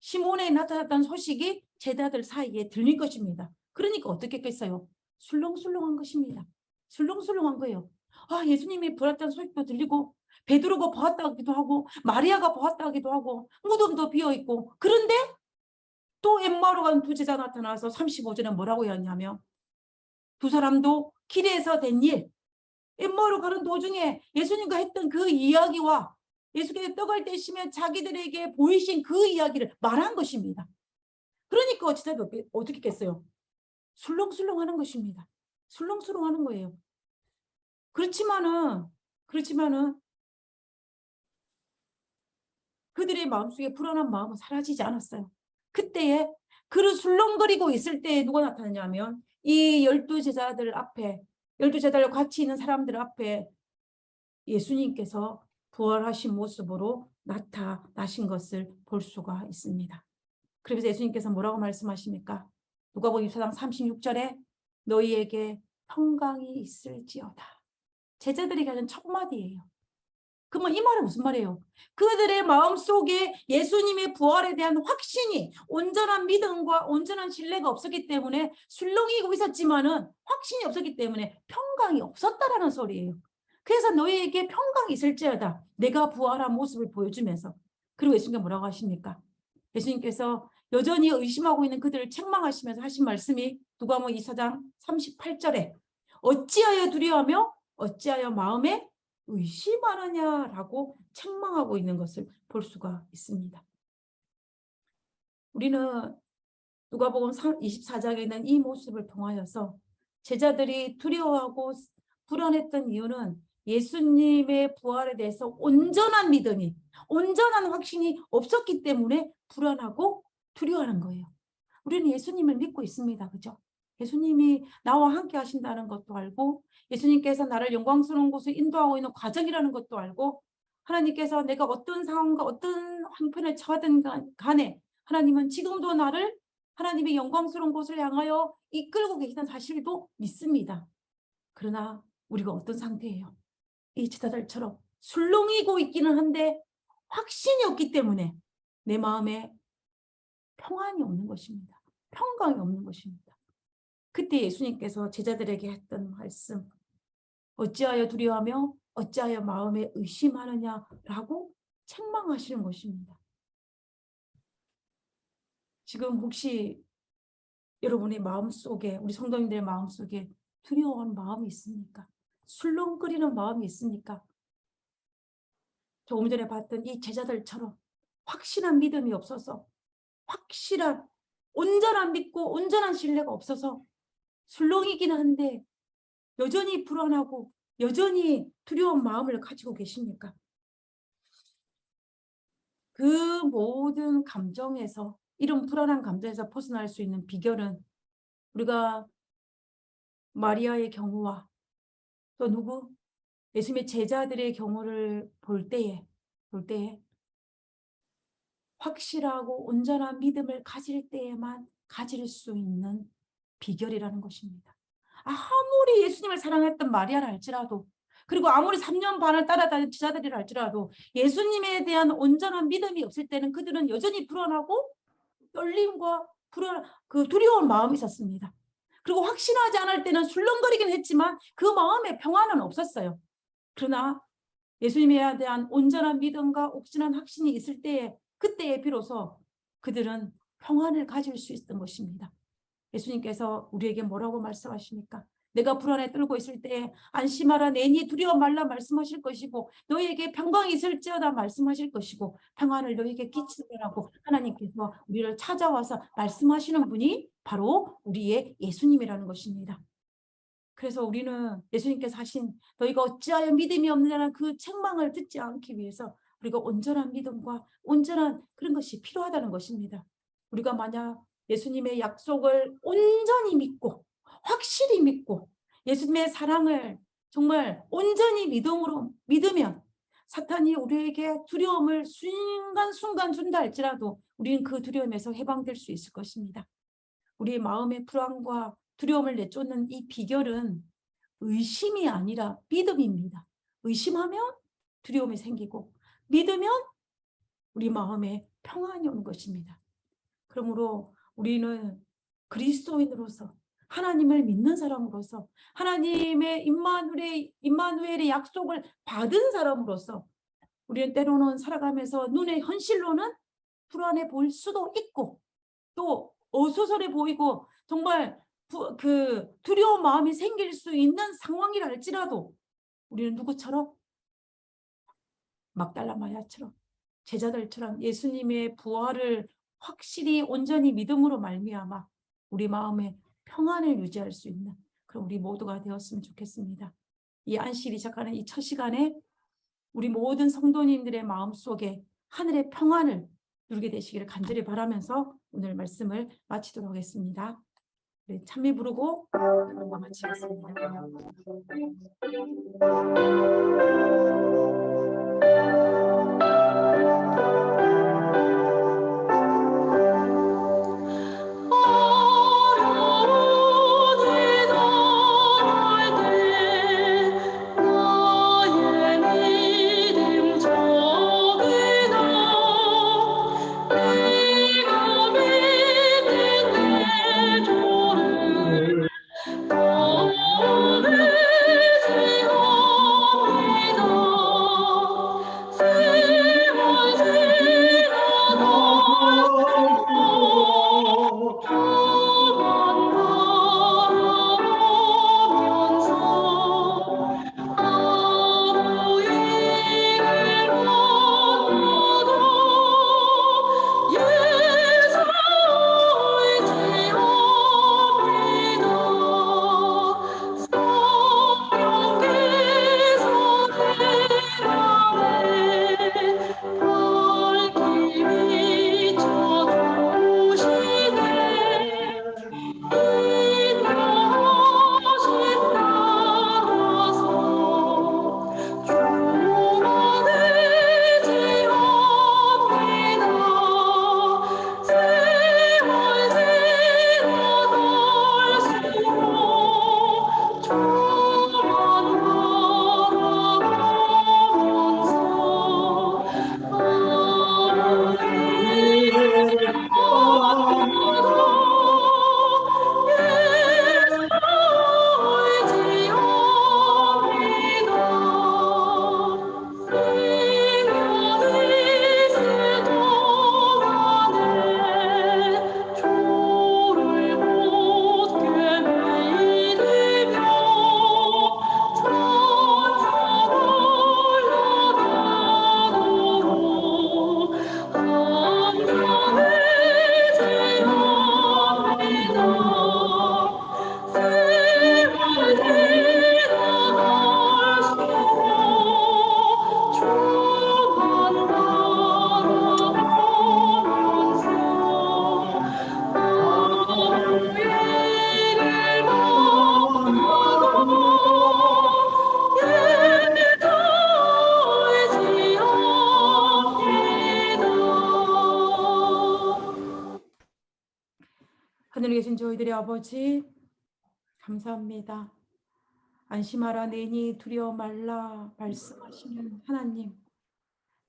시몬에 나타났다는 소식이 제자들 사이에 들릴 것입니다. 그러니까 어떻게 했겠어요? 술렁술렁한 것입니다. 술렁술렁한 거예요. 아, 예수님이 부활했다는 소식도 들리고 베드로가 보았다기도 하고 마리아가 보았다기도 하고 무덤도 비어있고, 그런데 또 엠마오로 간 두 제자 나타나서 35절에 뭐라고 했냐면, 두 사람도 길에서 된 일, 엠마오로 가는 도중에 예수님과 했던 그 이야기와 예수께서 떡을 떼시면 자기들에게 보이신 그 이야기를 말한 것입니다. 그러니까 어떻게 했겠어요? 술렁술렁 하는 것입니다. 술렁술렁 하는 거예요. 그렇지만은 그들의 마음속에 불안한 마음은 사라지지 않았어요. 그때에 그를 술렁거리고 있을 때에 누가 나타나냐면, 이 12제자들 앞에, 12제자들과 같이 있는 사람들 앞에 예수님께서 부활하신 모습으로 나타나신 것을 볼 수가 있습니다. 그래서 예수님께서 뭐라고 말씀하십니까? 누가복음 24장 36절에 너희에게 평강이 있을지어다. 제자들에게 하는 첫 마디예요. 그러면 이 말은 무슨 말이에요? 그들의 마음속에 예수님의 부활에 대한 확신이, 온전한 믿음과 온전한 신뢰가 없었기 때문에 술렁이고 있었지만은 확신이 없었기 때문에 평강이 없었다라는 소리예요. 그래서 너희에게 평강이 있을지어다. 내가 부활한 모습을 보여주면서. 그리고 예수님께서 뭐라고 하십니까? 예수님께서 여전히 의심하고 있는 그들을 책망하시면서 하신 말씀이 누가복음 24장 38절에 어찌하여 두려워하며 어찌하여 마음에 의심하느냐라고 책망하고 있는 것을 볼 수가 있습니다. 우리는 누가복음 24장에 있는 이 모습을 통하여서 제자들이 두려워하고 불안했던 이유는 예수님의 부활에 대해서 온전한 믿음이, 온전한 확신이 없었기 때문에 불안하고 두려워하는 거예요. 우리는 예수님을 믿고 있습니다. 그죠? 예수님이 나와 함께 하신다는 것도 알고, 예수님께서 나를 영광스러운 곳에 인도하고 있는 과정이라는 것도 알고, 하나님께서 내가 어떤 상황과 어떤 형편에 처하든 간에 하나님은 지금도 나를 하나님의 영광스러운 곳을 향하여 이끌고 계시다는 사실도 믿습니다. 그러나 우리가 어떤 상태예요? 이 제자들처럼 술렁이고 있기는 한데 확신이 없기 때문에 내 마음에 평안이 없는 것입니다. 평강이 없는 것입니다. 그때 예수님께서 제자들에게 했던 말씀, 어찌하여 두려워하며 어찌하여 마음에 의심하느냐라고 책망하시는 것입니다. 지금 혹시 여러분의 마음속에, 우리 성도님들의 마음속에 두려워하는 마음이 있습니까? 술렁거리는 마음이 있습니까? 조금 전에 봤던 이 제자들처럼 확실한 믿음이 없어서, 확실한 온전한 믿고 온전한 신뢰가 없어서 술렁이긴 한데 여전히 불안하고 여전히 두려운 마음을 가지고 계십니까? 그 모든 감정에서, 이런 불안한 감정에서 벗어날 수 있는 비결은 우리가 마리아의 경우와 또 누구? 예수님의 제자들의 경우를 볼 때에 확실하고 온전한 믿음을 가질 때에만 가질 수 있는 비결이라는 것입니다. 아무리 예수님을 사랑했던 마리아라 할지라도, 그리고 아무리 3년 반을 따라다닌 제자들이라 할지라도 예수님에 대한 온전한 믿음이 없을 때는 그들은 여전히 불안하고 떨림과 두려운 마음이 있었습니다. 그리고 확신하지 않을 때는 술렁거리긴 했지만 그 마음에 평안은 없었어요. 그러나 예수님에 대한 온전한 믿음과 옥신한 확신이 있을 때에, 그때에 비로소 그들은 평안을 가질 수 있었던 것입니다. 예수님께서 우리에게 뭐라고 말씀하십니까? 내가 불안에 떨고 있을 때에 안심하라, 내니 두려워 말라 말씀하실 것이고, 너희에게 평강이 있을지어다 말씀하실 것이고, 평안을 너희에게 끼치더라고 하나님께서 우리를 찾아와서 말씀하시는 분이 바로 우리의 예수님이라는 것입니다. 그래서 우리는 예수님께서 하신 너희가 어찌하여 믿음이 없느냐는 그 책망을 듣지 않기 위해서 우리가 온전한 믿음과 온전한 그런 것이 필요하다는 것입니다. 우리가 만약 예수님의 약속을 온전히 믿고 확실히 믿고 예수님의 사랑을 정말 온전히 믿으면 사탄이 우리에게 두려움을 순간순간 준다 할지라도 우리는 그 두려움에서 해방될 수 있을 것입니다. 우리의 마음의 불안과 두려움을 내쫓는 이 비결은 의심이 아니라 믿음입니다. 의심하면 두려움이 생기고 믿으면 우리 마음에 평안이 오는 것입니다. 그러므로 우리는 그리스도인으로서 하나님을 믿는 사람으로서 하나님의 임마누엘의 약속을 받은 사람으로서 우리는 때로는 살아가면서 눈의 현실로는 불안해 보일 수도 있고 또 어수선해 보이고 정말 두려운 마음이 생길 수 있는 상황이라 할지라도 우리는 누구처럼 막달라 마리아처럼 제자들처럼 예수님의 부활을 확실히 온전히 믿음으로 말미암아 우리 마음에 평안을 유지할 수 있는 그런 우리 모두가 되었으면 좋겠습니다. 이 안식일이 시작하는 이 첫 시간에 우리 모든 성도님들의 마음속에 하늘의 평안을 누리게 되시기를 간절히 바라면서 오늘 말씀을 마치도록 하겠습니다. 네, 찬미 부르고 마치겠습니다. 하늘에 계신 저희들의 아버지 감사합니다. 안심하라 내니 두려워 말라 말씀하시는 하나님,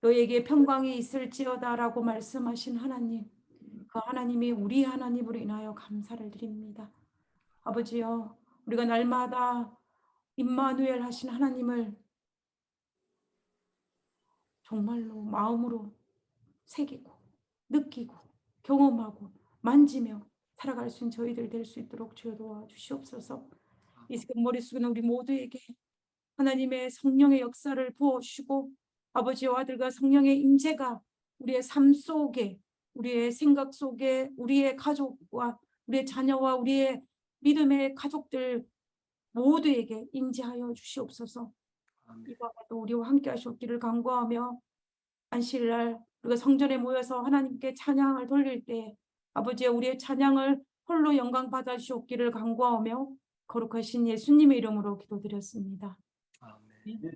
너에게 평강이 있을지어다 라고 말씀하신 하나님, 그 하나님이 우리 하나님으로 인하여 감사를 드립니다. 아버지여, 우리가 날마다 임마누엘 하신 하나님을 정말로 마음으로 새기고 느끼고 경험하고 만지며 살아갈 수 있는 저희들 될 수 있도록 주여 도와주시옵소서. 이 시간 머릿속에 우리 모두에게 하나님의 성령의 역사를 부어주시고 아버지와 아들과 성령의 임재가 우리의 삶 속에 우리의 생각 속에 우리의 가족과 우리의 자녀와 우리의 믿음의 가족들 모두에게 임재하여 주시옵소서. 이 밤에도 우리와 함께 하셨기를 간구하며 안식일날 우리가 성전에 모여서 하나님께 찬양을 돌릴 때 아버지의 우리의 찬양을 홀로 영광 받아 주옵기를 간구하며 거룩하신 예수님의 이름으로 기도드렸습니다. 아멘.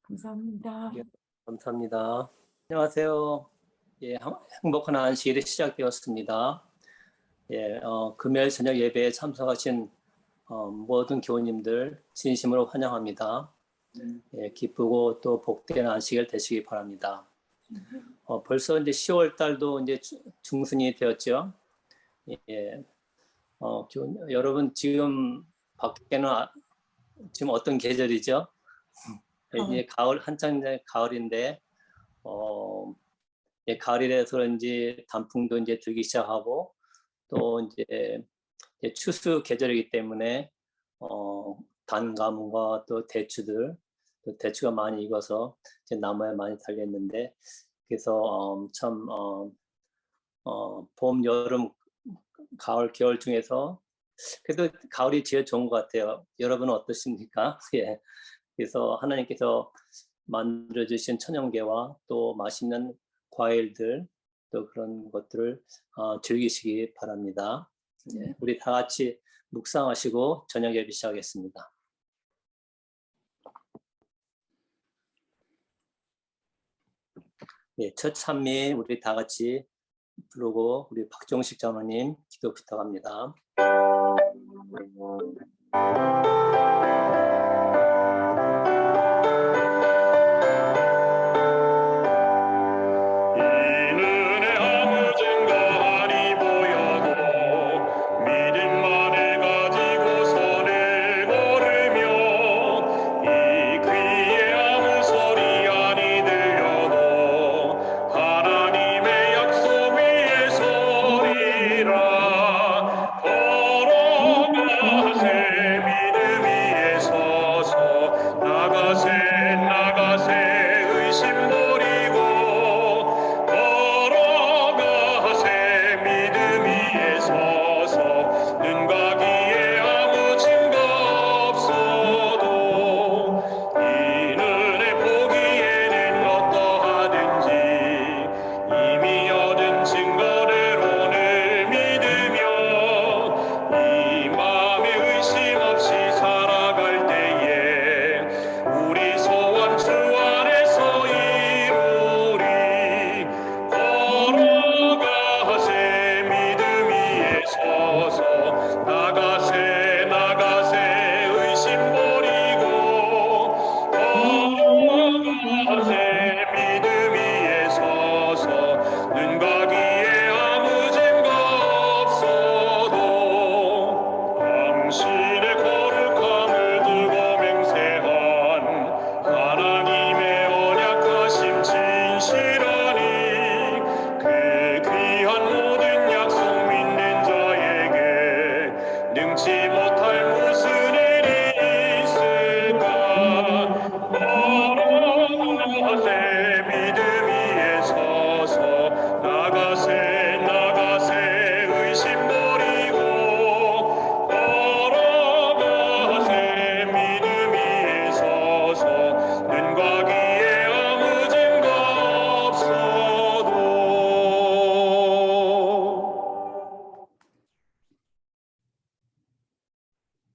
감사합니다. 예, 감사합니다. 안녕하세요. 예, 행복한 안식일이 시작되었습니다. 예, 금요일 저녁 예배에 참석하신 모든 교우님들 진심으로 환영합니다. 예, 기쁘고 또 복된 안식일 되시기 바랍니다. 벌써 이제 10월 달도 이제 중순이 되었죠. 예, 여러분 지금 밖에는 지금 어떤 계절이죠? 이제 가을 한창 가을인데 가을이라서 그런지 단풍도 이제 들기 시작하고 또 이제 추수 계절이기 때문에 단감과 또 대추가 많이 익어서 이제 나무에 많이 달렸는데 그래서 봄, 여름, 가을, 겨울 중에서 그래도 가을이 제일 좋은 것 같아요. 여러분은 어떠십니까? 예. 그래서 하나님께서 만들어주신 천연계와 또 맛있는 과일들 또 그런 것들을 즐기시기 바랍니다. 예. 우리 다 같이 묵상하시고 저녁 예배 시작하겠습니다. 예, 첫 찬미 우리 다 같이 부르고 우리 박종식 장로님 기도 부탁합니다.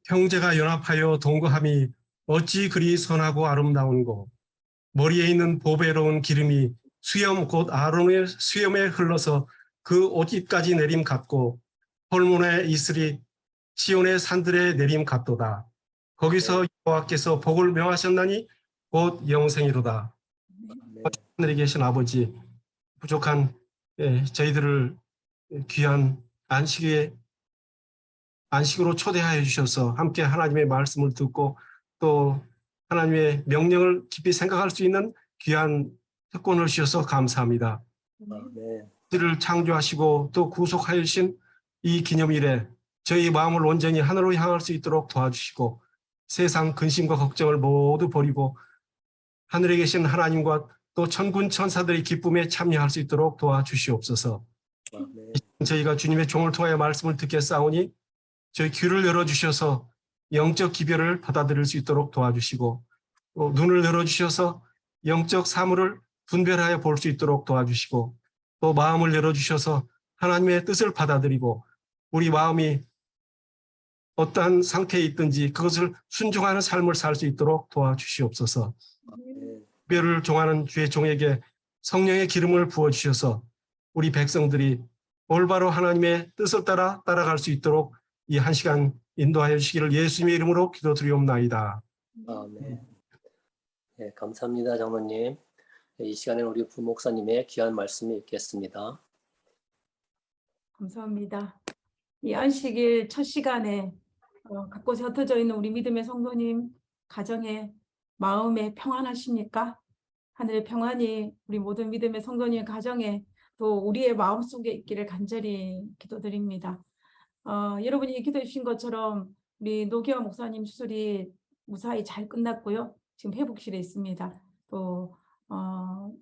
형제가 연합하여 동거함이 어찌 그리 선하고 아름다운고 머리에 있는 보배로운 기름이 수염 곧 아론의 수염에 흘러서 그 옷깃까지 내림 같고 홀몬의 이슬이 시온의 산들에 내림 같도다. 거기서 여호와께서 복을 명하셨나니 곧 영생이로다. 하늘에 계신 아버지, 부족한 저희들을 귀한 안식으로 초대하여 주셔서 함께 하나님의 말씀을 듣고 또 하나님의 명령을 깊이 생각할 수 있는 귀한 특권을 주셔서 감사합니다. 우리를 창조하시고 또 구속하여 주신 이 기념일에 저희 마음을 온전히 하늘로 향할 수 있도록 도와주시고 세상 근심과 걱정을 모두 버리고 하늘에 계신 하나님과 또 천군 천사들의 기쁨에 참여할 수 있도록 도와주시옵소서. 저희가 주님의 종을 통하여 말씀을 듣겠사오니 저희 귀를 열어주셔서 영적 기별을 받아들일 수 있도록 도와주시고 또 눈을 열어주셔서 영적 사물을 분별하여 볼 수 있도록 도와주시고 또 마음을 열어주셔서 하나님의 뜻을 받아들이고 우리 마음이 어떠한 상태에 있든지 그것을 순종하는 삶을 살 수 있도록 도와주시옵소서. 특별을 종하는 주의 종에게 성령의 기름을 부어주셔서 우리 백성들이 올바로 하나님의 뜻을 따라갈 수 있도록 이 한 시간 인도하여 주시기를 예수님의 이름으로 기도드리옵나이다. 아멘. 네, 감사합니다, 장로님. 이 시간에 우리 부목사님의 귀한 말씀을 읽겠습니다. 감사합니다. 이 안식일 첫 시간에 곳곳에 흩어져 있는 우리 믿음의 성도님 가정에 마음에 평안하십니까? 하늘의 평안이 우리 모든 믿음의 성도님 가정에 또 우리의 마음속에 있기를 간절히 기도드립니다. 여러분이 기도해 주신 것처럼 우리 노기화 목사님 수술이 무사히 잘 끝났고요. 지금 회복실에 있습니다. 또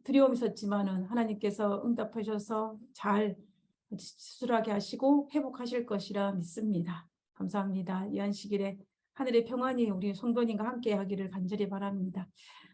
두려움이 있었지만은 하나님께서 응답하셔서 잘 수술하게 하시고 회복하실 것이라 믿습니다. 감사합니다. 이 안식일에 하늘의 평안이 우리 성도님과 함께 하기를 간절히 바랍니다.